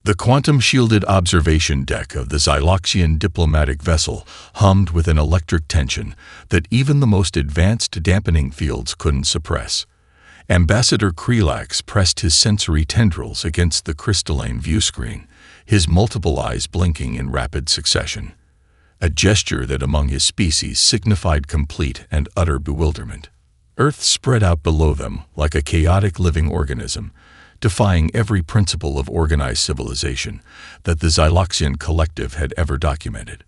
The quantum-shielded observation deck of the Xyloxian diplomatic vessel hummed with an electric tension that even the most advanced dampening fields couldn't suppress. Ambassador Krelax pressed his sensory tendrils against the crystalline viewscreen, his multiple eyes blinking in rapid succession, a gesture that among his species signified complete and utter bewilderment. Earth spread out below them like a chaotic living organism, defying every principle of organized civilization that the Xyloxian collective had ever documented.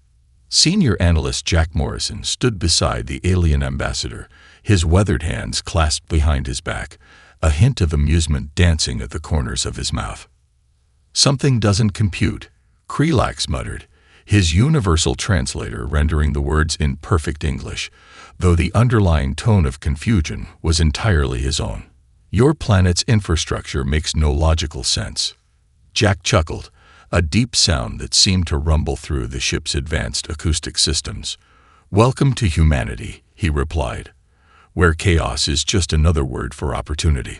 Senior analyst Jack Morrison stood beside the alien ambassador, his weathered hands clasped behind his back, a hint of amusement dancing at the corners of his mouth. "Something doesn't compute," Krelax muttered, his universal translator rendering the words in perfect English, though the underlying tone of confusion was entirely his own. "Your planet's infrastructure makes no logical sense." Jack chuckled, a deep sound that seemed to rumble through the ship's advanced acoustic systems. "Welcome to humanity," he replied, "where chaos is just another word for opportunity."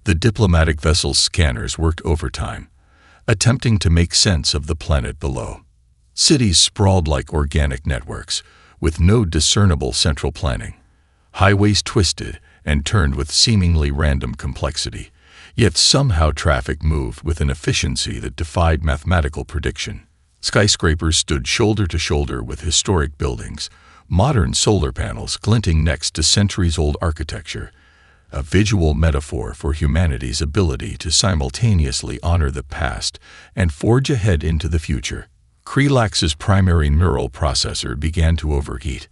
The diplomatic vessel's scanners worked overtime, attempting to make sense of the planet below. Cities sprawled like organic networks, with no discernible central planning. Highways twisted and turned with seemingly random complexity, yet somehow traffic moved with an efficiency that defied mathematical prediction. Skyscrapers stood shoulder to shoulder with historic buildings, modern solar panels glinting next to centuries-old architecture, a visual metaphor for humanity's ability to simultaneously honor the past and forge ahead into the future. Krelax's primary neural processor began to overheat.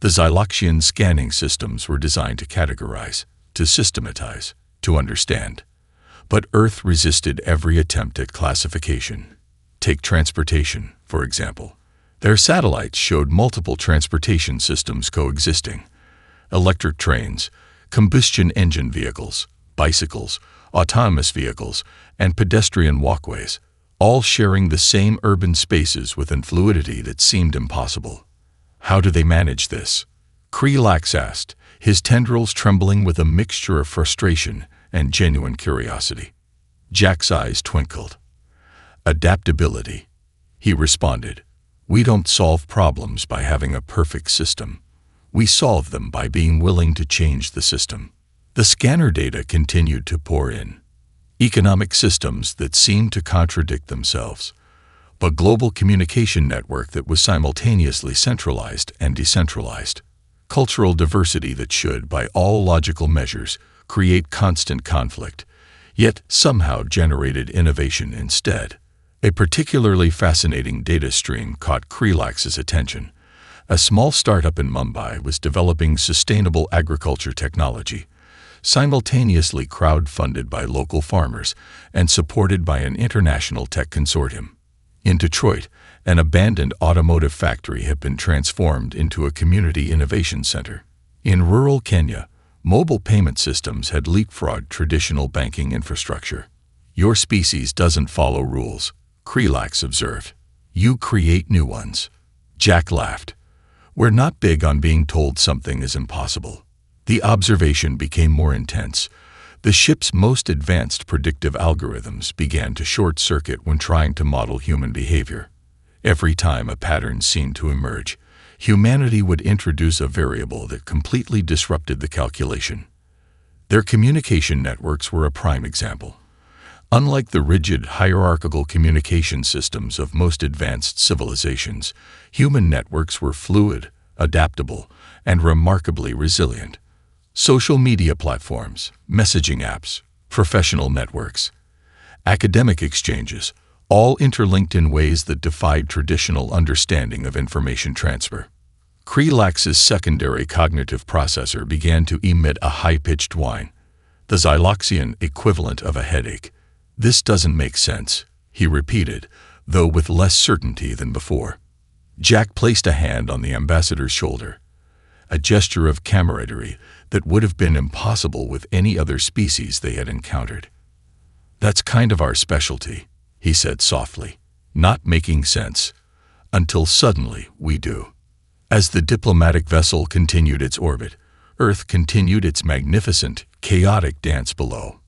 The Xyloxian scanning systems were designed to categorize, to systematize, to understand. But Earth resisted every attempt at classification. Take transportation, for example. Their satellites showed multiple transportation systems coexisting: electric trains, combustion engine vehicles, bicycles, autonomous vehicles, and pedestrian walkways, all sharing the same urban spaces with a fluidity that seemed impossible. "How do they manage this?" Krelax asked, his tendrils trembling with a mixture of frustration and genuine curiosity. Jack's eyes twinkled. "Adaptability," he responded. "We don't solve problems by having a perfect system. We solve them by being willing to change the system." The scanner data continued to pour in. Economic systems that seemed to contradict themselves. A global communication network that was simultaneously centralized and decentralized. Cultural diversity that should, by all logical measures, create constant conflict, yet somehow generated innovation instead. A particularly fascinating data stream caught Krelax's attention. A small startup in Mumbai was developing sustainable agriculture technology, simultaneously crowd-funded by local farmers and supported by an international tech consortium. In Detroit, an abandoned automotive factory had been transformed into a community innovation center. In rural Kenya, mobile payment systems had leapfrogged traditional banking infrastructure. "Your species doesn't follow rules," Krelax observed. "You create new ones." Jack laughed. "We're not big on being told something is impossible." The observation became more intense. The ship's most advanced predictive algorithms began to short-circuit when trying to model human behavior. Every time a pattern seemed to emerge, humanity would introduce a variable that completely disrupted the calculation. Their communication networks were a prime example. Unlike the rigid, hierarchical communication systems of most advanced civilizations, human networks were fluid, adaptable, and remarkably resilient. Social media platforms, messaging apps, professional networks, academic exchanges, all interlinked in ways that defied traditional understanding of information transfer. Krelax's secondary cognitive processor began to emit a high-pitched whine, the Xyloxian equivalent of a headache. "This doesn't make sense," he repeated, though with less certainty than before. Jack placed a hand on the ambassador's shoulder, a gesture of camaraderie that would have been impossible with any other species they had encountered. "That's kind of our specialty," he said softly, "not making sense, until suddenly we do." As the diplomatic vessel continued its orbit, Earth continued its magnificent, chaotic dance below.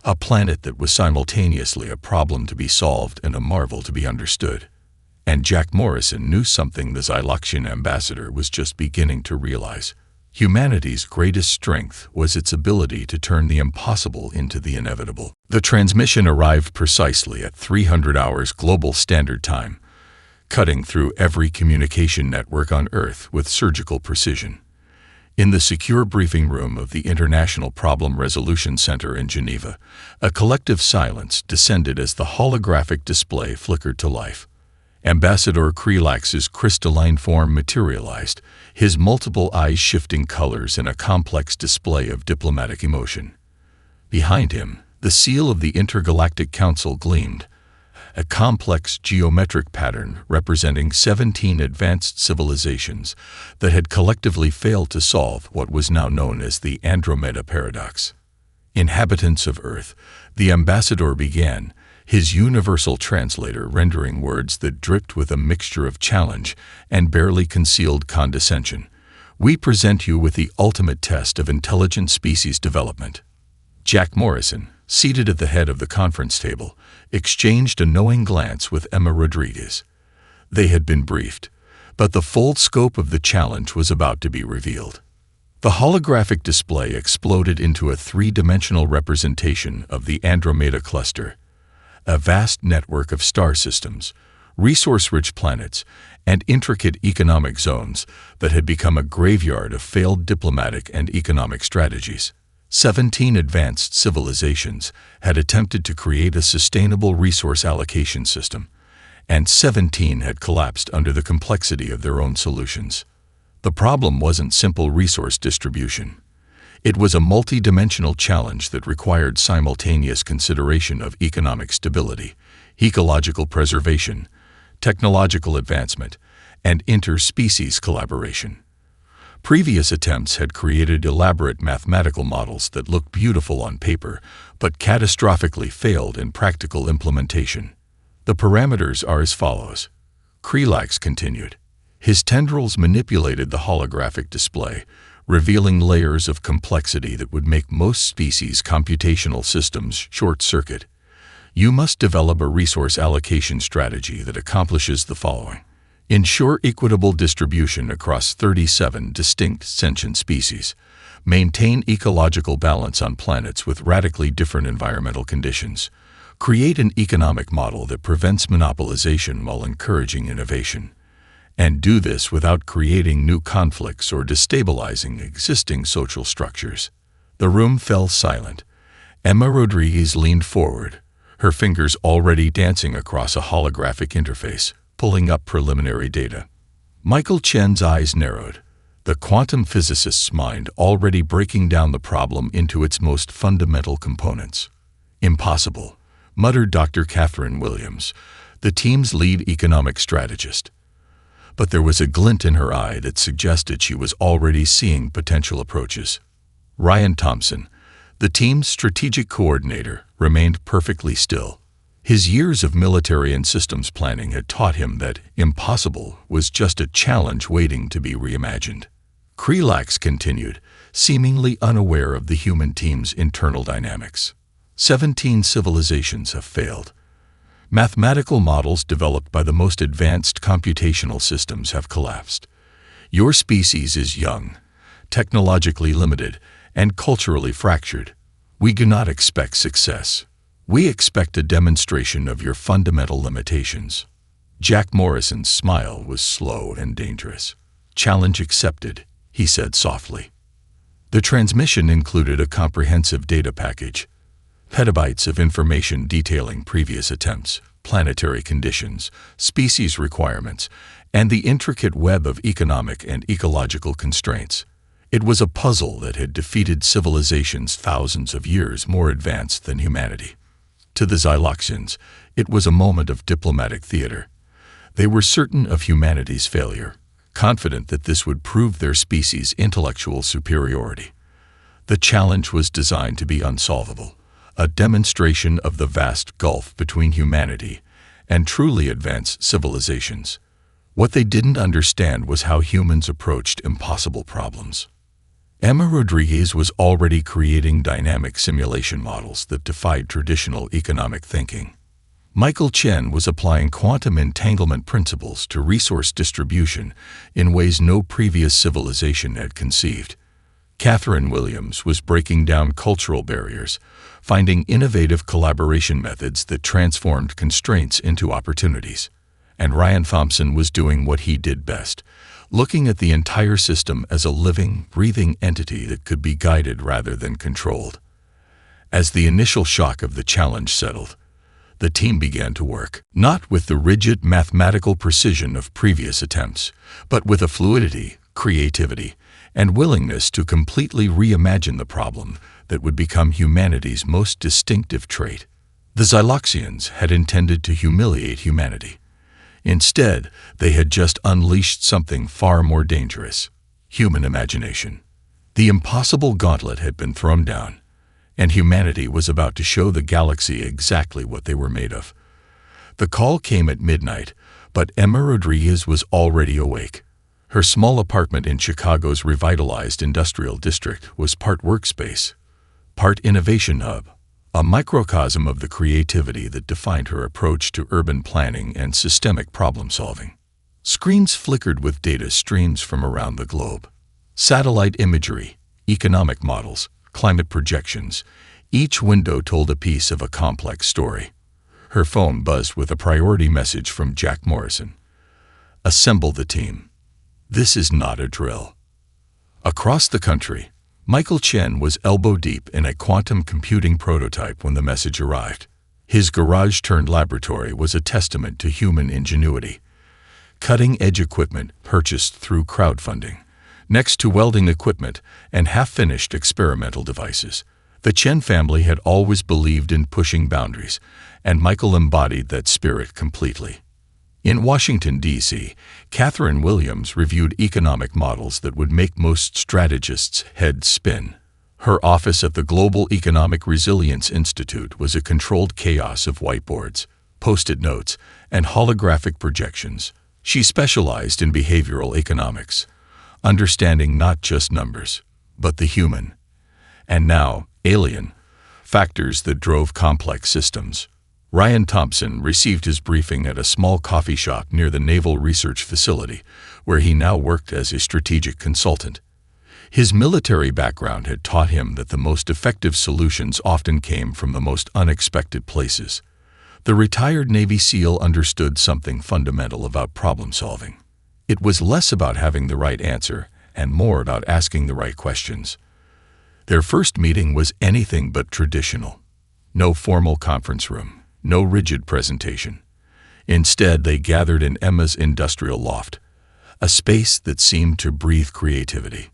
a planet that was simultaneously a problem to be solved and a marvel to be understood. And Jack Morrison knew something the Xyloxian ambassador was just beginning to realize. Humanity's greatest strength was its ability to turn the impossible into the inevitable. The transmission arrived precisely at 300 hours Global Standard Time, cutting through every communication network on Earth with surgical precision. In the secure briefing room of the International Problem Resolution Center in Geneva, a collective silence descended as the holographic display flickered to life. Ambassador Krelax's crystalline form materialized, his multiple eyes shifting colors in a complex display of diplomatic emotion. Behind him, the seal of the Intergalactic Council gleamed, a complex geometric pattern representing 17 advanced civilizations that had collectively failed to solve what was now known as the Andromeda Paradox. Inhabitants of Earth, the ambassador began, his universal translator rendering words that dripped with a mixture of challenge and barely concealed condescension. We present you with the ultimate test of intelligent species development. Jack Morrison, seated at the head of the conference table, exchanged a knowing glance with Emma Rodriguez. They had been briefed, but the full scope of the challenge was about to be revealed. The holographic display exploded into a three-dimensional representation of the Andromeda Cluster, a vast network of star systems, resource-rich planets, and intricate economic zones that had become a graveyard of failed diplomatic and economic strategies. 17 advanced civilizations had attempted to create a sustainable resource allocation system, and 17 had collapsed under the complexity of their own solutions. The problem wasn't simple resource distribution. It was a multi-dimensional challenge that required simultaneous consideration of economic stability, ecological preservation, technological advancement, and interspecies collaboration. Previous attempts had created elaborate mathematical models that looked beautiful on paper, but catastrophically failed in practical implementation. The parameters are as follows. Krelax continued. His tendrils manipulated the holographic display, revealing layers of complexity that would make most species' computational systems short-circuit. You must develop a resource allocation strategy that accomplishes the following. Ensure equitable distribution across 37 distinct sentient species. Maintain ecological balance on planets with radically different environmental conditions. Create an economic model that prevents monopolization while encouraging innovation. And do this without creating new conflicts or destabilizing existing social structures. The room fell silent. Emma Rodriguez leaned forward, her fingers already dancing across a holographic interface, pulling up preliminary data. Michael Chen's eyes narrowed, the quantum physicist's mind already breaking down the problem into its most fundamental components. Impossible, muttered Dr. Catherine Williams, the team's lead economic strategist. But there was a glint in her eye that suggested she was already seeing potential approaches. Ryan Thompson, the team's strategic coordinator, remained perfectly still. His years of military and systems planning had taught him that impossible was just a challenge waiting to be reimagined. Krelax continued, seemingly unaware of the human team's internal dynamics. 17 civilizations have failed. Mathematical models developed by the most advanced computational systems have collapsed. Your species is young, technologically limited, and culturally fractured. We do not expect success. We expect a demonstration of your fundamental limitations. Jack Morrison's smile was slow and dangerous. Challenge accepted, he said softly. The transmission included a comprehensive data package, petabytes of information detailing previous attempts, planetary conditions, species requirements, and the intricate web of economic and ecological constraints. It was a puzzle that had defeated civilizations thousands of years more advanced than humanity. To the Xyloxians, it was a moment of diplomatic theater. They were certain of humanity's failure, confident that this would prove their species' intellectual superiority. The challenge was designed to be unsolvable, a demonstration of the vast gulf between humanity and truly advanced civilizations. What they didn't understand was how humans approached impossible problems. Emma Rodriguez was already creating dynamic simulation models that defied traditional economic thinking. Michael Chen was applying quantum entanglement principles to resource distribution in ways no previous civilization had conceived. Catherine Williams was breaking down cultural barriers, finding innovative collaboration methods that transformed constraints into opportunities. And Ryan Thompson was doing what he did best, looking at the entire system as a living, breathing entity that could be guided rather than controlled. As the initial shock of the challenge settled, the team began to work, not with the rigid mathematical precision of previous attempts, but with a fluidity, creativity, and willingness to completely reimagine the problem that would become humanity's most distinctive trait. The Xyloxians had intended to humiliate humanity. Instead, they had just unleashed something far more dangerous: human imagination. The impossible gauntlet had been thrown down, and humanity was about to show the galaxy exactly what they were made of. The call came at midnight, but Emma Rodriguez was already awake. Her small apartment in Chicago's revitalized industrial district was part workspace, part innovation hub, a microcosm of the creativity that defined her approach to urban planning and systemic problem-solving. Screens flickered with data streams from around the globe. Satellite imagery, economic models, climate projections, each window told a piece of a complex story. Her phone buzzed with a priority message from Jack Morrison. "Assemble the team. This is not a drill." Across the country, Michael Chen was elbow-deep in a quantum computing prototype when the message arrived. His garage-turned-laboratory was a testament to human ingenuity. Cutting-edge equipment purchased through crowdfunding, next to welding equipment and half-finished experimental devices. The Chen family had always believed in pushing boundaries, and Michael embodied that spirit completely. In Washington, D.C., Catherine Williams reviewed economic models that would make most strategists' heads spin. Her office at the Global Economic Resilience Institute was a controlled chaos of whiteboards, post-it notes, and holographic projections. She specialized in behavioral economics, understanding not just numbers, but the human, and now alien, factors that drove complex systems. Ryan Thompson received his briefing at a small coffee shop near the Naval Research Facility, where he now worked as a strategic consultant. His military background had taught him that the most effective solutions often came from the most unexpected places. The retired Navy SEAL understood something fundamental about problem-solving. It was less about having the right answer and more about asking the right questions. Their first meeting was anything but traditional. No formal conference room. No rigid presentation. Instead, they gathered in Emma's industrial loft, a space that seemed to breathe creativity.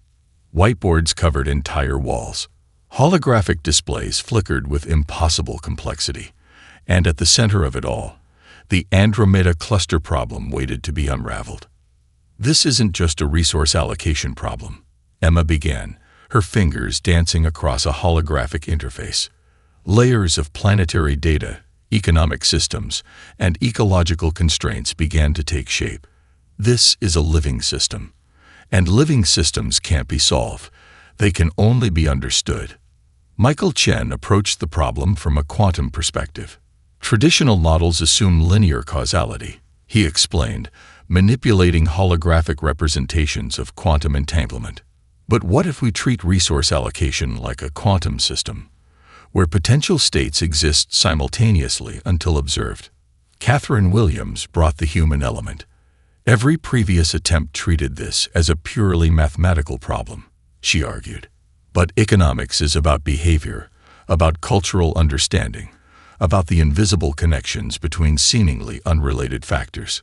Whiteboards covered entire walls. Holographic displays flickered with impossible complexity. And at the center of it all, the Andromeda cluster problem waited to be unraveled. "This isn't just a resource allocation problem," Emma began, her fingers dancing across a holographic interface. Layers of planetary data, economic systems, and ecological constraints began to take shape. This is a living system, and living systems can't be solved. They can only be understood. Michael Chen approached the problem from a quantum perspective. Traditional models assume linear causality, he explained, manipulating holographic representations of quantum entanglement. But what if we treat resource allocation like a quantum system, where potential states exist simultaneously until observed? Catherine Williams brought the human element. Every previous attempt treated this as a purely mathematical problem, she argued. But economics is about behavior, about cultural understanding, about the invisible connections between seemingly unrelated factors.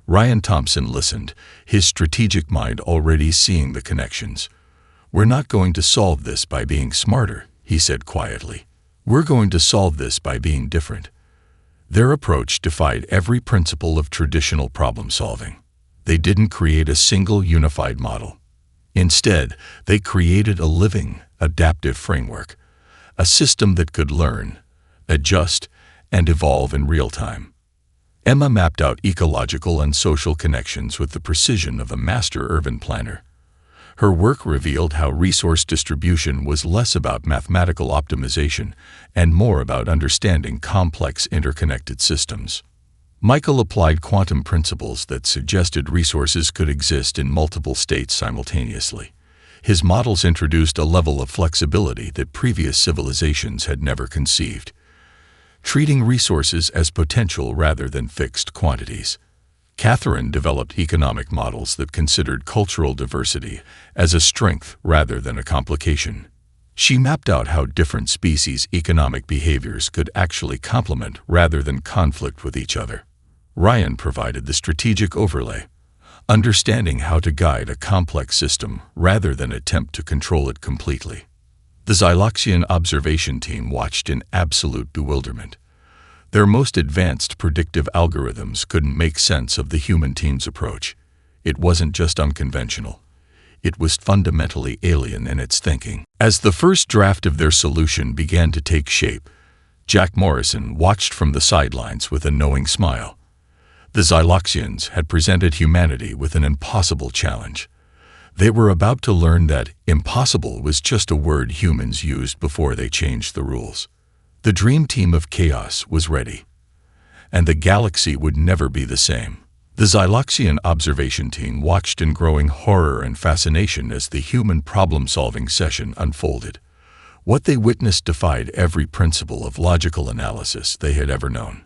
Ryan Thompson listened, his strategic mind already seeing the connections. "We're not going to solve this by being smarter," he said quietly. "We're going to solve this by being different." Their approach defied every principle of traditional problem-solving. They didn't create a single unified model. Instead, they created a living, adaptive framework, a system that could learn, adjust, and evolve in real time. Emma mapped out ecological and social connections with the precision of a master urban planner. Her work revealed how resource distribution was less about mathematical optimization and more about understanding complex interconnected systems. Michael applied quantum principles that suggested resources could exist in multiple states simultaneously. His models introduced a level of flexibility that previous civilizations had never conceived, treating resources as potential rather than fixed quantities. Catherine developed economic models that considered cultural diversity as a strength rather than a complication. She mapped out how different species' economic behaviors could actually complement rather than conflict with each other. Ryan provided the strategic overlay, understanding how to guide a complex system rather than attempt to control it completely. The Xyloxian observation team watched in absolute bewilderment. Their most advanced predictive algorithms couldn't make sense of the human team's approach. It wasn't just unconventional. It was fundamentally alien in its thinking. As the first draft of their solution began to take shape, Jack Morrison watched from the sidelines with a knowing smile. The Xyloxians had presented humanity with an impossible challenge. They were about to learn that impossible was just a word humans used before they changed the rules. The dream team of chaos was ready, and the galaxy would never be the same. The Xyloxian observation team watched in growing horror and fascination as the human problem-solving session unfolded. What they witnessed defied every principle of logical analysis they had ever known.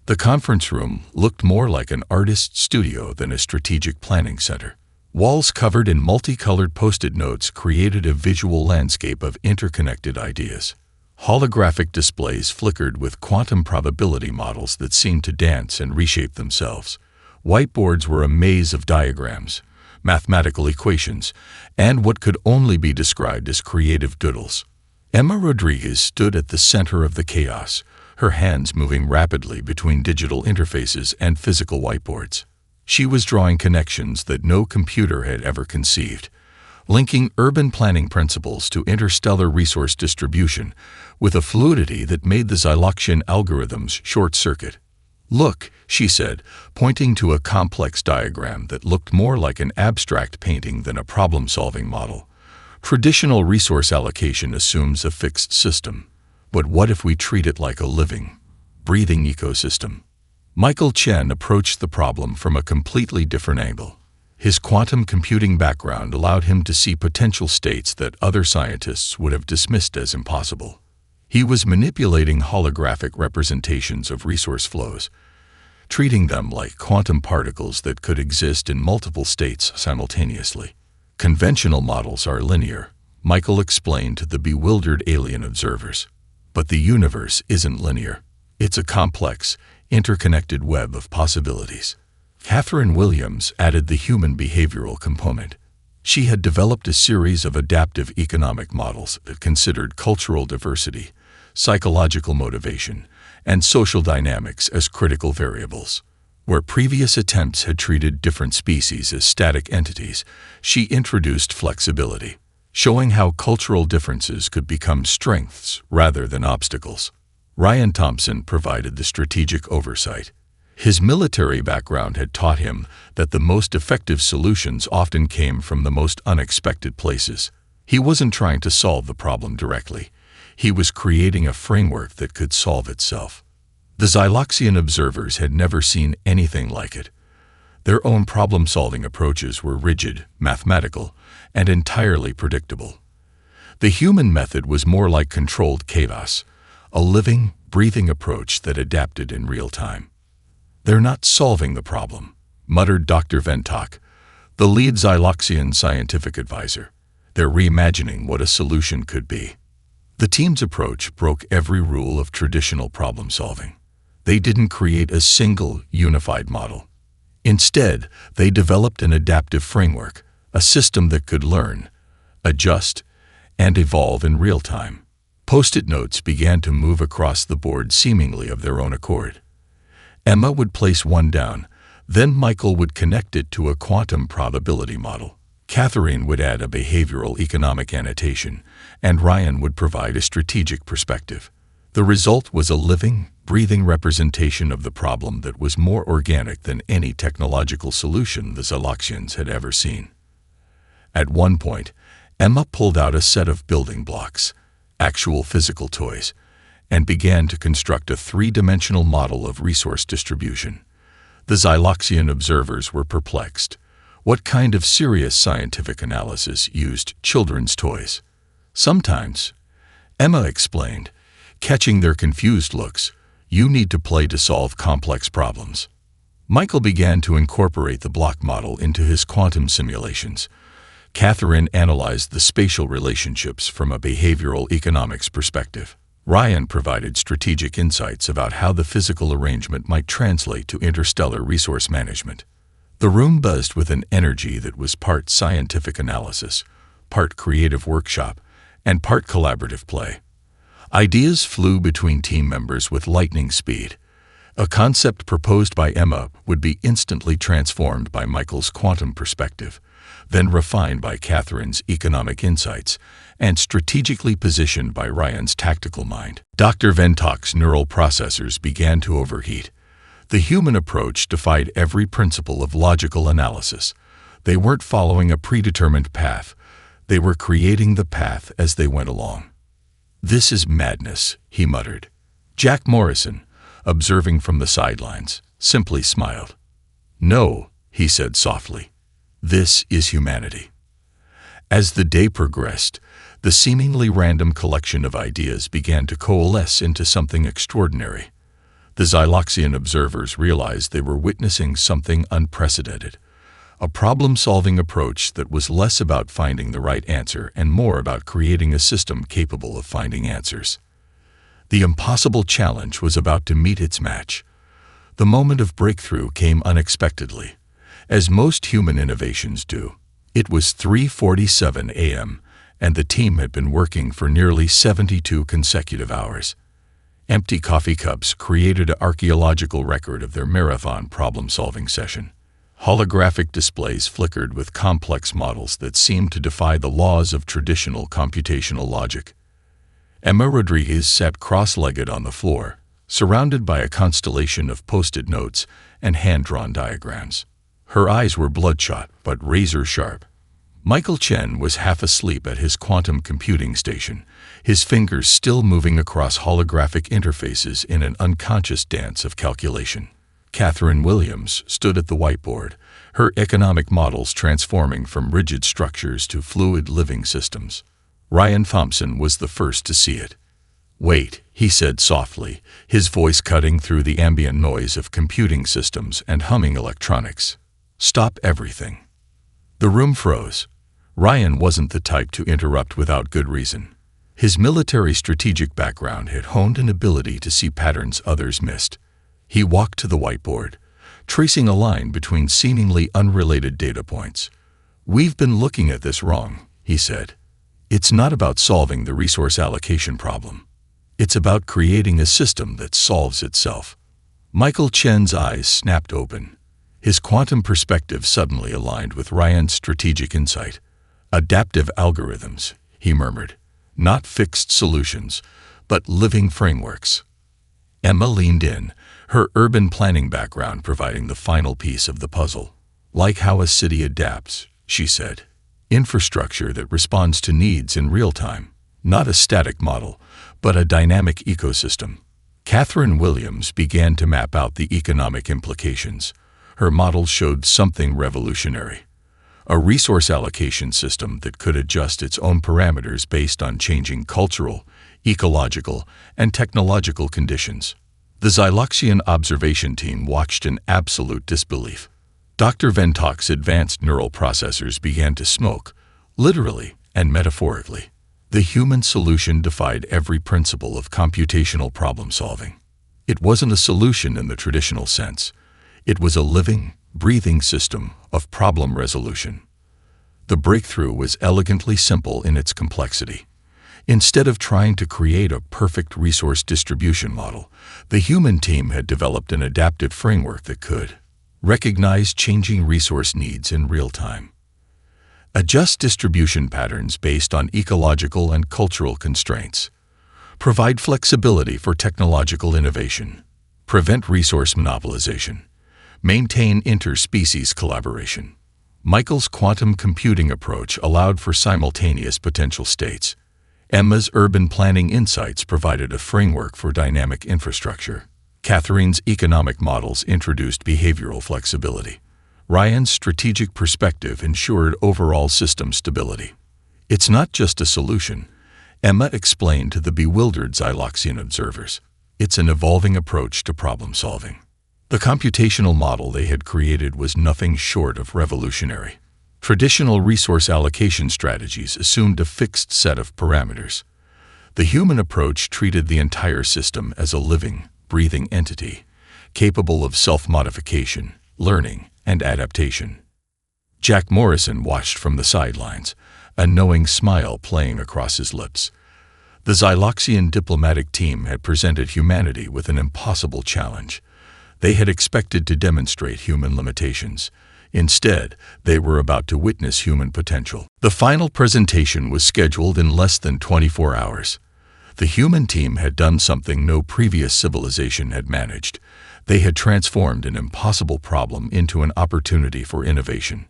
The conference room looked more like an artist's studio than a strategic planning center. Walls covered in multicolored post-it notes created a visual landscape of interconnected ideas. Holographic displays flickered with quantum probability models that seemed to dance and reshape themselves. Whiteboards were a maze of diagrams, mathematical equations, and what could only be described as creative doodles. Emma Rodriguez stood at the center of the chaos, her hands moving rapidly between digital interfaces and physical whiteboards. She was drawing connections that no computer had ever conceived, linking urban planning principles to interstellar resource distribution with a fluidity that made the Xyloxian algorithms short-circuit. "Look," she said, pointing to a complex diagram that looked more like an abstract painting than a problem-solving model. "Traditional resource allocation assumes a fixed system. But what if we treat it like a living, breathing ecosystem?" Michael Chen approached the problem from a completely different angle. His quantum computing background allowed him to see potential states that other scientists would have dismissed as impossible. He was manipulating holographic representations of resource flows, treating them like quantum particles that could exist in multiple states simultaneously. "Conventional models are linear," Michael explained to the bewildered alien observers. "But the universe isn't linear. It's a complex, interconnected web of possibilities." Catherine Williams added the human behavioral component. She had developed a series of adaptive economic models that considered cultural diversity, psychological motivation, and social dynamics as critical variables. Where previous attempts had treated different species as static entities, she introduced flexibility, showing how cultural differences could become strengths rather than obstacles. Ryan Thompson provided the strategic oversight. His military background had taught him that the most effective solutions often came from the most unexpected places. He wasn't trying to solve the problem directly. He was creating a framework that could solve itself. The Xyloxian observers had never seen anything like it. Their own problem-solving approaches were rigid, mathematical, and entirely predictable. The human method was more like controlled chaos, a living, breathing approach that adapted in real time. "They're not solving the problem," muttered Dr. Ventok, the lead Xyloxian scientific advisor. "They're reimagining what a solution could be." The team's approach broke every rule of traditional problem-solving. They didn't create a single, unified model. Instead, they developed an adaptive framework, a system that could learn, adjust, and evolve in real time. Post-it notes began to move across the board seemingly of their own accord. Emma would place one down, then Michael would connect it to a quantum probability model. Catherine would add a behavioral economic annotation, and Ryan would provide a strategic perspective. The result was a living, breathing representation of the problem that was more organic than any technological solution the Xyloxians had ever seen. At one point, Emma pulled out a set of building blocks, actual physical toys, and began to construct a three-dimensional model of resource distribution. The Xyloxian observers were perplexed. What kind of serious scientific analysis used children's toys? Sometimes, Emma explained, catching their confused looks, you need to play to solve complex problems. Michael began to incorporate the block model into his quantum simulations. Catherine analyzed the spatial relationships from a behavioral economics perspective. Ryan provided strategic insights about how the physical arrangement might translate to interstellar resource management. The room buzzed with an energy that was part scientific analysis, part creative workshop, and part collaborative play. Ideas flew between team members with lightning speed. A concept proposed by Emma would be instantly transformed by Michael's quantum perspective, then refined by Catherine's economic insights, and strategically positioned by Ryan's tactical mind. Dr. Ventock's neural processors began to overheat. The human approach defied every principle of logical analysis. They weren't following a predetermined path. They were creating the path as they went along. "This is madness," he muttered. Jack Morrison, observing from the sidelines, simply smiled. "No," he said softly. "This is humanity." As the day progressed, the seemingly random collection of ideas began to coalesce into something extraordinary. The Xyloxian observers realized they were witnessing something unprecedented, a problem-solving approach that was less about finding the right answer and more about creating a system capable of finding answers. The impossible challenge was about to meet its match. The moment of breakthrough came unexpectedly, as most human innovations do. It was 3:47 a.m., and the team had been working for nearly 72 consecutive hours. Empty coffee cups created an archaeological record of their marathon problem-solving session. Holographic displays flickered with complex models that seemed to defy the laws of traditional computational logic. Emma Rodriguez sat cross-legged on the floor, surrounded by a constellation of post-it notes and hand-drawn diagrams. Her eyes were bloodshot but razor-sharp. Michael Chen was half asleep at his quantum computing station, his fingers still moving across holographic interfaces in an unconscious dance of calculation. Catherine Williams stood at the whiteboard, her economic models transforming from rigid structures to fluid living systems. Ryan Thompson was the first to see it. "Wait," he said softly, his voice cutting through the ambient noise of computing systems and humming electronics. "Stop everything." The room froze. Ryan wasn't the type to interrupt without good reason. His military strategic background had honed an ability to see patterns others missed. He walked to the whiteboard, tracing a line between seemingly unrelated data points. "We've been looking at this wrong," he said. "It's not about solving the resource allocation problem. It's about creating a system that solves itself." Michael Chen's eyes snapped open. His quantum perspective suddenly aligned with Ryan's strategic insight. "Adaptive algorithms," he murmured. "Not fixed solutions, but living frameworks." Emma leaned in, her urban planning background providing the final piece of the puzzle. "Like how a city adapts," she said. "Infrastructure that responds to needs in real time. Not a static model, but a dynamic ecosystem." Catherine Williams began to map out the economic implications. Her model showed something revolutionary. A resource allocation system that could adjust its own parameters based on changing cultural, ecological, and technological conditions. The Xyloxian observation team watched in absolute disbelief. Dr. Ventock's advanced neural processors began to smoke, literally and metaphorically. The human solution defied every principle of computational problem-solving. It wasn't a solution in the traditional sense. It was a living, breathing system of problem resolution. The breakthrough was elegantly simple in its complexity. Instead of trying to create a perfect resource distribution model, the human team had developed an adaptive framework that could recognize changing resource needs in real time, adjust distribution patterns based on ecological and cultural constraints, provide flexibility for technological innovation, prevent resource monopolization, maintain interspecies collaboration. Michael's quantum computing approach allowed for simultaneous potential states. Emma's urban planning insights provided a framework for dynamic infrastructure. Catherine's economic models introduced behavioral flexibility. Ryan's strategic perspective ensured overall system stability. It's not just a solution, Emma explained to the bewildered Xyloxian observers. It's an evolving approach to problem solving. The computational model they had created was nothing short of revolutionary. Traditional resource allocation strategies assumed a fixed set of parameters. The human approach treated the entire system as a living, breathing entity, capable of self-modification, learning, and adaptation. Jack Morrison watched from the sidelines, a knowing smile playing across his lips. The Xyloxian diplomatic team had presented humanity with an impossible challenge. They had expected to demonstrate human limitations. Instead, they were about to witness human potential. The final presentation was scheduled in less than 24 hours. The human team had done something no previous civilization had managed. They had transformed an impossible problem into an opportunity for innovation.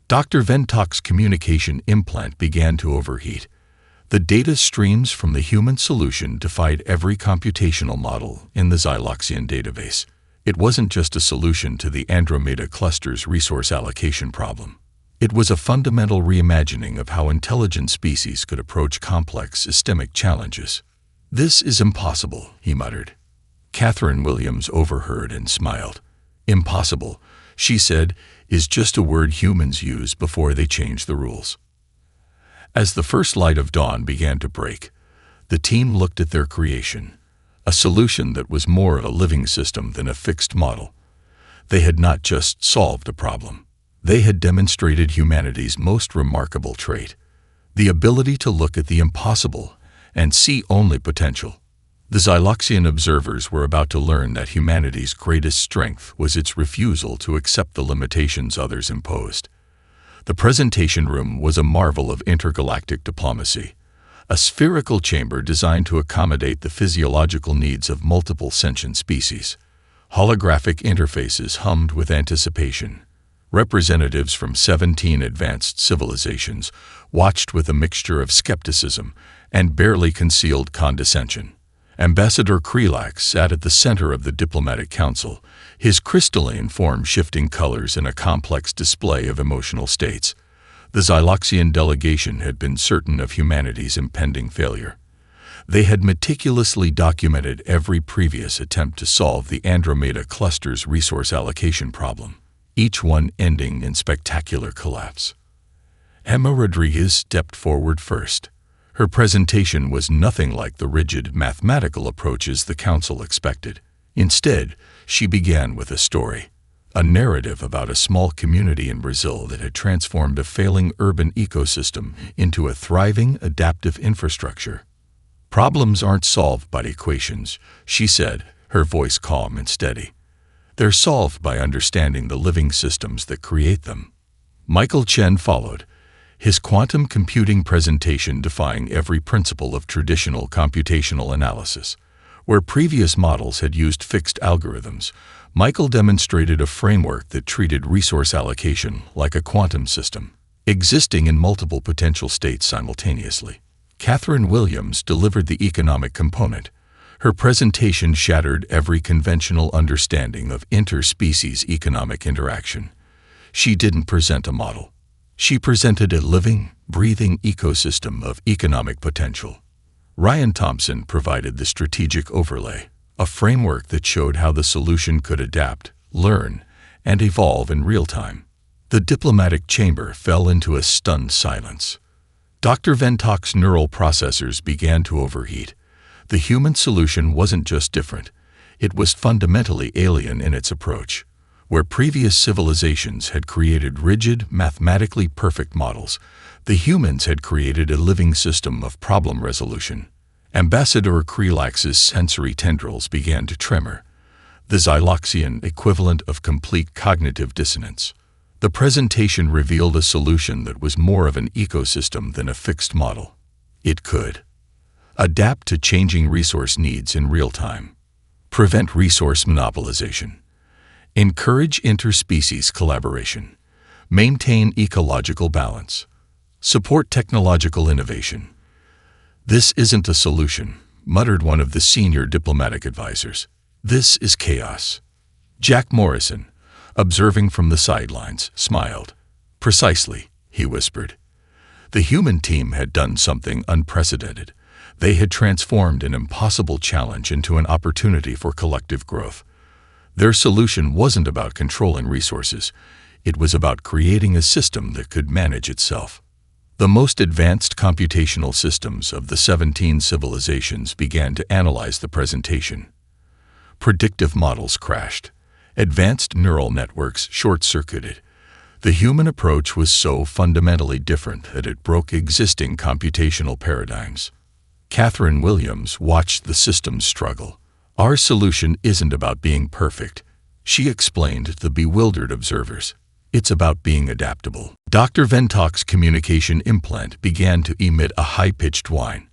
Dr. Ventok's communication implant began to overheat. The data streams from the human solution defied every computational model in the Xyloxian database. It wasn't just a solution to the Andromeda cluster's resource allocation problem. It was a fundamental reimagining of how intelligent species could approach complex systemic challenges. "This is impossible," he muttered. Catherine Williams overheard and smiled. "Impossible," she said, "is just a word humans use before they change the rules." As the first light of dawn began to break, the team looked at their creation, a solution that was more a living system than a fixed model. They had not just solved a problem. They had demonstrated humanity's most remarkable trait, the ability to look at the impossible and see only potential. The Xyloxian observers were about to learn that humanity's greatest strength was its refusal to accept the limitations others imposed. The presentation room was a marvel of intergalactic diplomacy, a spherical chamber designed to accommodate the physiological needs of multiple sentient species. Holographic interfaces hummed with anticipation. Representatives from 17 advanced civilizations watched with a mixture of skepticism and barely concealed condescension. Ambassador Krelax sat at the center of the diplomatic council, his crystalline form shifting colors in a complex display of emotional states. The Xyloxian delegation had been certain of humanity's impending failure. They had meticulously documented every previous attempt to solve the Andromeda cluster's resource allocation problem, each one ending in spectacular collapse. Emma Rodriguez stepped forward first. Her presentation was nothing like the rigid mathematical approaches the council expected. Instead, she began with a story, a narrative about a small community in Brazil that had transformed a failing urban ecosystem into a thriving, adaptive infrastructure. "Problems aren't solved by equations," she said, her voice calm and steady. "They're solved by understanding the living systems that create them." Michael Chen followed, his quantum computing presentation defying every principle of traditional computational analysis. Where previous models had used fixed algorithms, Michael demonstrated a framework that treated resource allocation like a quantum system, existing in multiple potential states simultaneously. Catherine Williams delivered the economic component. Her presentation shattered every conventional understanding of interspecies economic interaction. She didn't present a model. She presented a living, breathing ecosystem of economic potential. Ryan Thompson provided the strategic overlay, a framework that showed how the solution could adapt, learn, and evolve in real time. The diplomatic chamber fell into a stunned silence. Dr. Ventok's neural processors began to overheat. The human solution wasn't just different, it was fundamentally alien in its approach. Where previous civilizations had created rigid, mathematically perfect models, the humans had created a living system of problem resolution. Ambassador Krelax's sensory tendrils began to tremor, the Xyloxian equivalent of complete cognitive dissonance. The presentation revealed a solution that was more of an ecosystem than a fixed model. It could adapt to changing resource needs in real time, prevent resource monopolization, encourage interspecies collaboration, Maintain ecological balance. Support technological innovation. This isn't a solution, muttered one of the senior diplomatic advisors. This is chaos. Jack Morrison, observing from the sidelines, smiled. Precisely, he whispered. The human team had done something unprecedented. They had transformed an impossible challenge into an opportunity for collective growth. Their solution wasn't about controlling resources. It was about creating a system that could manage itself. The most advanced computational systems of the 17 civilizations began to analyze the presentation. Predictive models crashed. Advanced neural networks short-circuited. The human approach was so fundamentally different that it broke existing computational paradigms. Catherine Williams watched the systems struggle. Our solution isn't about being perfect, she explained to the bewildered observers. It's about being adaptable. Dr. Ventock's communication implant began to emit a high-pitched whine.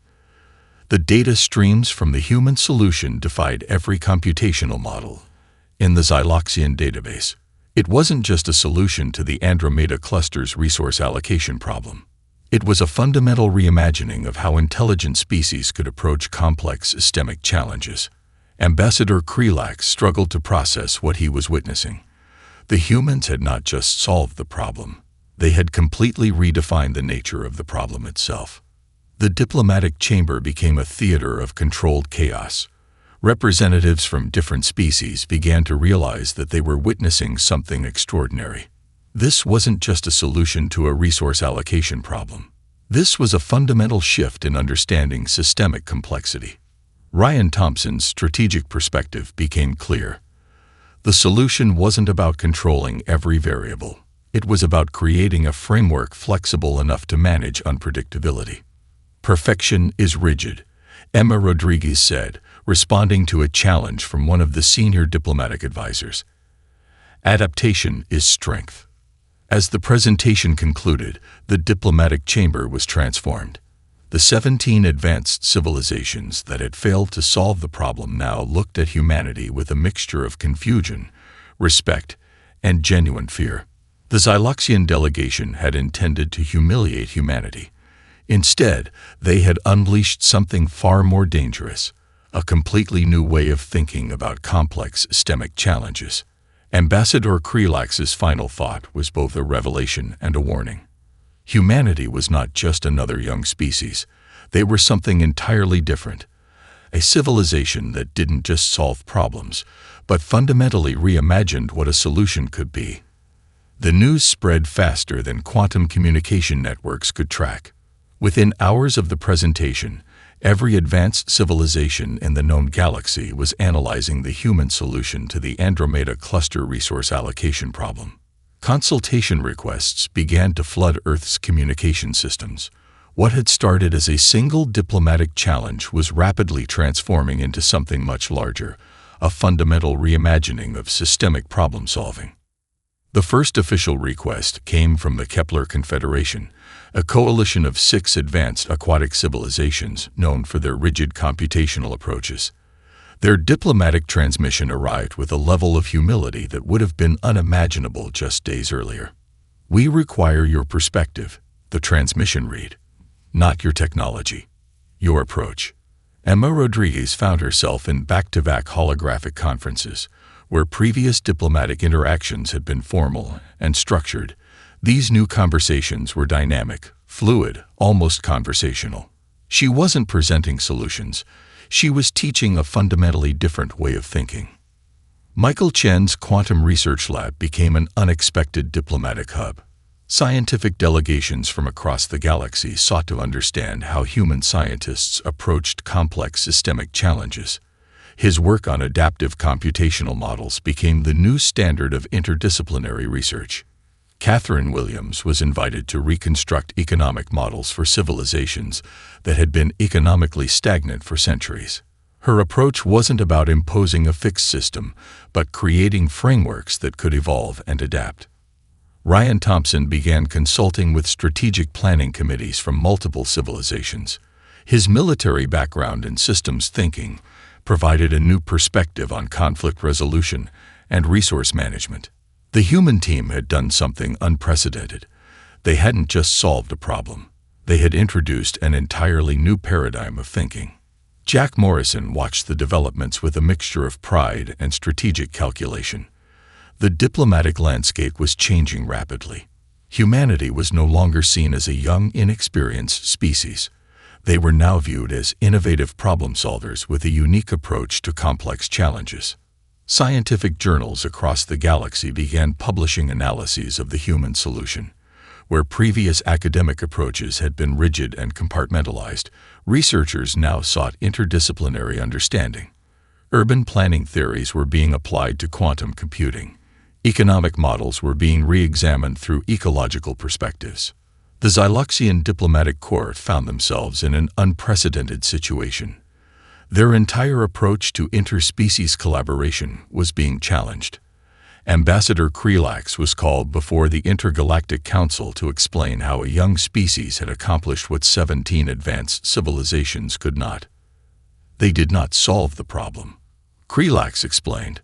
The data streams from the human solution defied every computational model in the Xyloxian database. It wasn't just a solution to the Andromeda Cluster's resource allocation problem. It was a fundamental reimagining of how intelligent species could approach complex systemic challenges. Ambassador Krelax struggled to process what he was witnessing. The humans had not just solved the problem. They had completely redefined the nature of the problem itself. The diplomatic chamber became a theater of controlled chaos. Representatives from different species began to realize that they were witnessing something extraordinary. This wasn't just a solution to a resource allocation problem. This was a fundamental shift in understanding systemic complexity. Ryan Thompson's strategic perspective became clear. The solution wasn't about controlling every variable. It was about creating a framework flexible enough to manage unpredictability. Perfection is rigid, Emma Rodriguez said, responding to a challenge from one of the senior diplomatic advisors. Adaptation is strength. As the presentation concluded, the diplomatic chamber was transformed. The 17 advanced civilizations that had failed to solve the problem now looked at humanity with a mixture of confusion, respect, and genuine fear. The Xyloxian delegation had intended to humiliate humanity. Instead, they had unleashed something far more dangerous, a completely new way of thinking about complex systemic challenges. Ambassador Krelax's final thought was both a revelation and a warning. Humanity was not just another young species. They were something entirely different. A civilization that didn't just solve problems, but fundamentally reimagined what a solution could be. The news spread faster than quantum communication networks could track. Within hours of the presentation, every advanced civilization in the known galaxy was analyzing the human solution to the Andromeda Cluster resource allocation problem. Consultation requests began to flood Earth's communication systems. What had started as a single diplomatic challenge was rapidly transforming into something much larger, a fundamental reimagining of systemic problem-solving. The first official request came from the Kepler Confederation, a coalition of 6 advanced aquatic civilizations known for their rigid computational approaches. Their diplomatic transmission arrived with a level of humility that would have been unimaginable just days earlier. "We require your perspective," the transmission read. "Not your technology. Your approach." Emma Rodriguez found herself in back-to-back holographic conferences, where previous diplomatic interactions had been formal and structured. These new conversations were dynamic, fluid, almost conversational. She wasn't presenting solutions. She was teaching a fundamentally different way of thinking. Michael Chen's Quantum Research Lab became an unexpected diplomatic hub. Scientific delegations from across the galaxy sought to understand how human scientists approached complex systemic challenges. His work on adaptive computational models became the new standard of interdisciplinary research. Catherine Williams was invited to reconstruct economic models for civilizations that had been economically stagnant for centuries. Her approach wasn't about imposing a fixed system, but creating frameworks that could evolve and adapt. Ryan Thompson began consulting with strategic planning committees from multiple civilizations. His military background and systems thinking provided a new perspective on conflict resolution and resource management. The human team had done something unprecedented. They hadn't just solved a problem. They had introduced an entirely new paradigm of thinking. Jack Morrison watched the developments with a mixture of pride and strategic calculation. The diplomatic landscape was changing rapidly. Humanity was no longer seen as a young, inexperienced species. They were now viewed as innovative problem solvers with a unique approach to complex challenges. Scientific journals across the galaxy began publishing analyses of the human solution. Where previous academic approaches had been rigid and compartmentalized, researchers now sought interdisciplinary understanding. Urban planning theories were being applied to quantum computing. Economic models were being re-examined through ecological perspectives. The Xyloxian diplomatic corps found themselves in an unprecedented situation. Their entire approach to interspecies collaboration was being challenged. Ambassador Krelax was called before the Intergalactic Council to explain how a young species had accomplished what 17 advanced civilizations could not. They did not solve the problem. Krelax explained.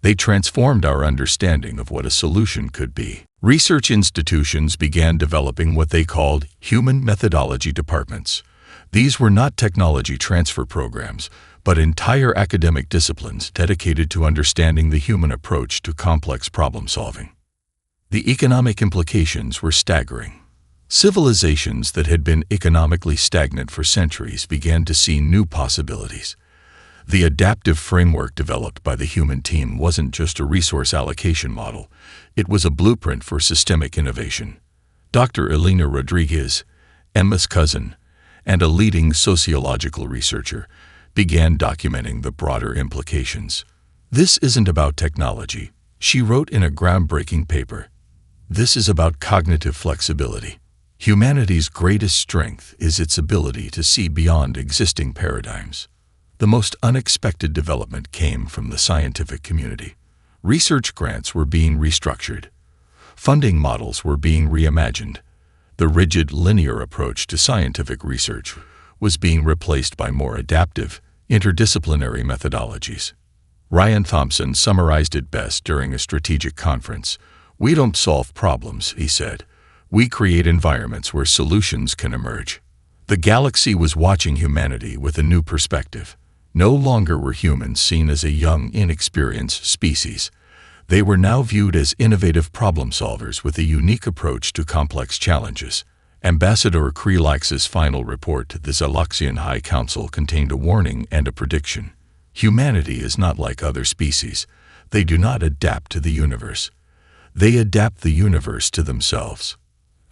They transformed our understanding of what a solution could be. Research institutions began developing what they called human methodology departments. These were not technology transfer programs, but entire academic disciplines dedicated to understanding the human approach to complex problem-solving. The economic implications were staggering. Civilizations that had been economically stagnant for centuries began to see new possibilities. The adaptive framework developed by the human team wasn't just a resource allocation model, it was a blueprint for systemic innovation. Dr. Elena Rodriguez, Emma's cousin, and a leading sociological researcher, began documenting the broader implications. This isn't about technology, she wrote in a groundbreaking paper. This is about cognitive flexibility. Humanity's greatest strength is its ability to see beyond existing paradigms. The most unexpected development came from the scientific community. Research grants were being restructured. Funding models were being reimagined. The rigid, linear approach to scientific research was being replaced by more adaptive, interdisciplinary methodologies. Ryan Thompson summarized it best during a strategic conference. "We don't solve problems," he said. "We create environments where solutions can emerge." The galaxy was watching humanity with a new perspective. No longer were humans seen as a young, inexperienced species. They were now viewed as innovative problem solvers with a unique approach to complex challenges. Ambassador Krelax's final report to the Xyloxian High Council contained a warning and a prediction. Humanity is not like other species. They do not adapt to the universe. They adapt the universe to themselves.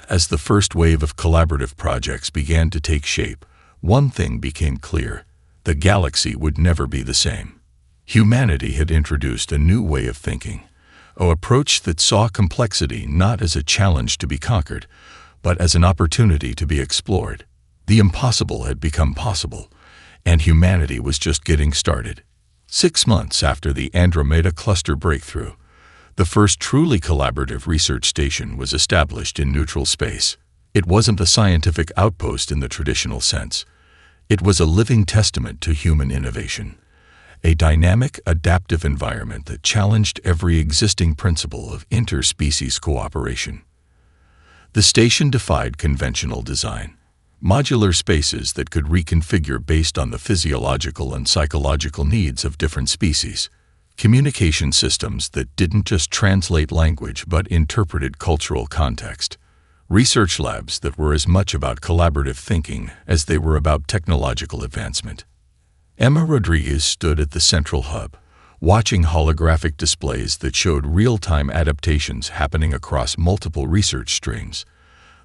As the first wave of collaborative projects began to take shape, one thing became clear. The galaxy would never be the same. Humanity had introduced a new way of thinking, an approach that saw complexity not as a challenge to be conquered, but as an opportunity to be explored. The impossible had become possible, and humanity was just getting started. 6 months after the Andromeda Cluster breakthrough, the first truly collaborative research station was established in neutral space. It wasn't a scientific outpost in the traditional sense. It was a living testament to human innovation, a dynamic, adaptive environment that challenged every existing principle of interspecies cooperation. The station defied conventional design. Modular spaces that could reconfigure based on the physiological and psychological needs of different species. Communication systems that didn't just translate language but interpreted cultural context. Research labs that were as much about collaborative thinking as they were about technological advancement. Emma Rodriguez stood at the central hub, watching holographic displays that showed real-time adaptations happening across multiple research streams.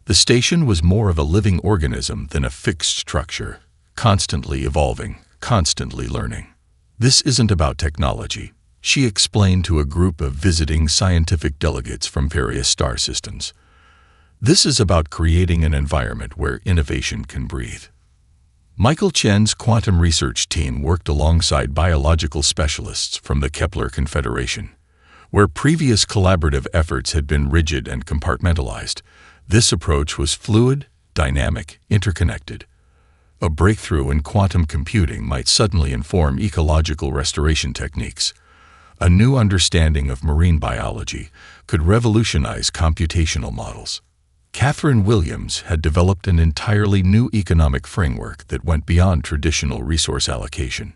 The station was more of a living organism than a fixed structure, constantly evolving, constantly learning. "This isn't about technology," she explained to a group of visiting scientific delegates from various star systems. "This is about creating an environment where innovation can breathe." Michael Chen's quantum research team worked alongside biological specialists from the Kepler Confederation. Where previous collaborative efforts had been rigid and compartmentalized, this approach was fluid, dynamic, interconnected. A breakthrough in quantum computing might suddenly inform ecological restoration techniques. A new understanding of marine biology could revolutionize computational models. Catherine Williams had developed an entirely new economic framework that went beyond traditional resource allocation.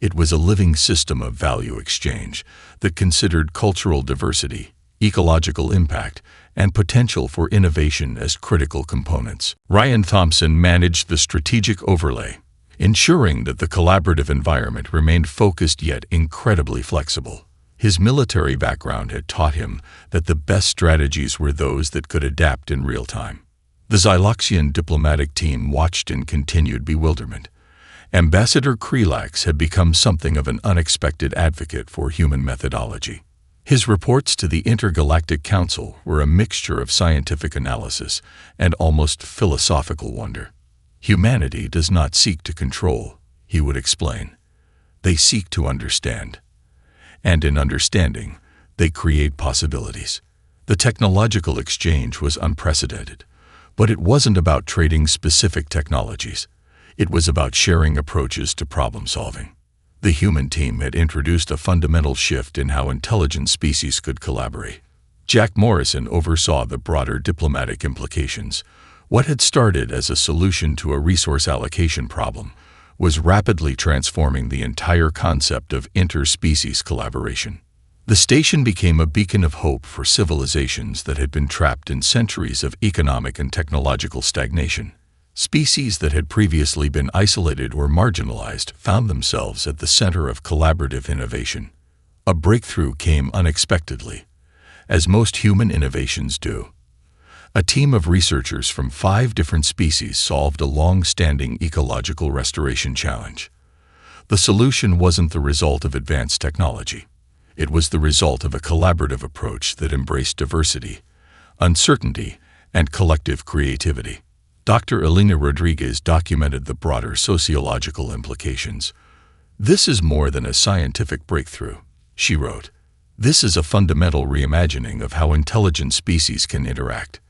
It was a living system of value exchange that considered cultural diversity, ecological impact, and potential for innovation as critical components. Ryan Thompson managed the strategic overlay, ensuring that the collaborative environment remained focused yet incredibly flexible. His military background had taught him that the best strategies were those that could adapt in real time. The Xyloxian diplomatic team watched in continued bewilderment. Ambassador Krelax had become something of an unexpected advocate for human methodology. His reports to the Intergalactic Council were a mixture of scientific analysis and almost philosophical wonder. Humanity does not seek to control, he would explain. They seek to understand. And in understanding, they create possibilities. The technological exchange was unprecedented, but it wasn't about trading specific technologies. It was about sharing approaches to problem solving. The human team had introduced a fundamental shift in how intelligent species could collaborate. Jack Morrison oversaw the broader diplomatic implications. What had started as a solution to a resource allocation problem was rapidly transforming the entire concept of interspecies collaboration. The station became a beacon of hope for civilizations that had been trapped in centuries of economic and technological stagnation. Species that had previously been isolated or marginalized found themselves at the center of collaborative innovation. A breakthrough came unexpectedly, as most human innovations do. A team of researchers from 5 different species solved a long-standing ecological restoration challenge. The solution wasn't the result of advanced technology. It was the result of a collaborative approach that embraced diversity, uncertainty, and collective creativity. Dr. Elena Rodriguez documented the broader sociological implications. "This is more than a scientific breakthrough," she wrote. "This is a fundamental reimagining of how intelligent species can interact."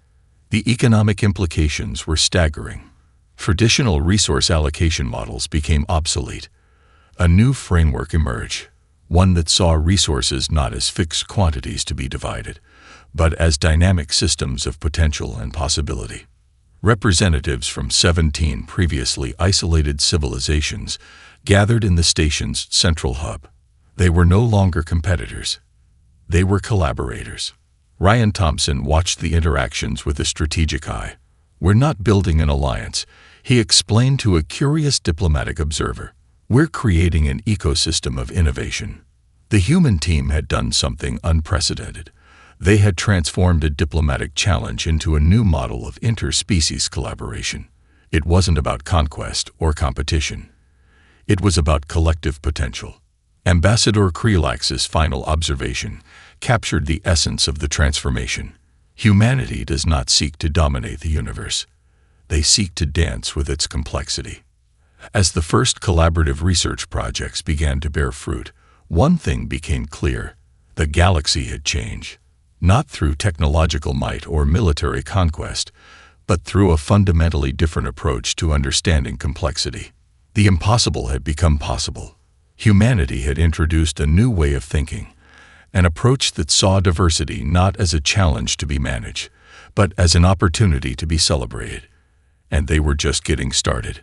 The economic implications were staggering. Traditional resource allocation models became obsolete. A new framework emerged, one that saw resources not as fixed quantities to be divided, but as dynamic systems of potential and possibility. Representatives from 17 previously isolated civilizations gathered in the station's central hub. They were no longer competitors. They were collaborators. Ryan Thompson watched the interactions with a strategic eye. "We're not building an alliance," he explained to a curious diplomatic observer. "We're creating an ecosystem of innovation." The human team had done something unprecedented. They had transformed a diplomatic challenge into a new model of interspecies collaboration. It wasn't about conquest or competition. It was about collective potential. Ambassador Krelax's final observation captured the essence of the transformation. Humanity does not seek to dominate the universe. They seek to dance with its complexity. As the first collaborative research projects began to bear fruit, one thing became clear: the galaxy had changed. Not through technological might or military conquest, but through a fundamentally different approach to understanding complexity. The impossible had become possible. Humanity had introduced a new way of thinking, an approach that saw diversity not as a challenge to be managed, but as an opportunity to be celebrated. And they were just getting started.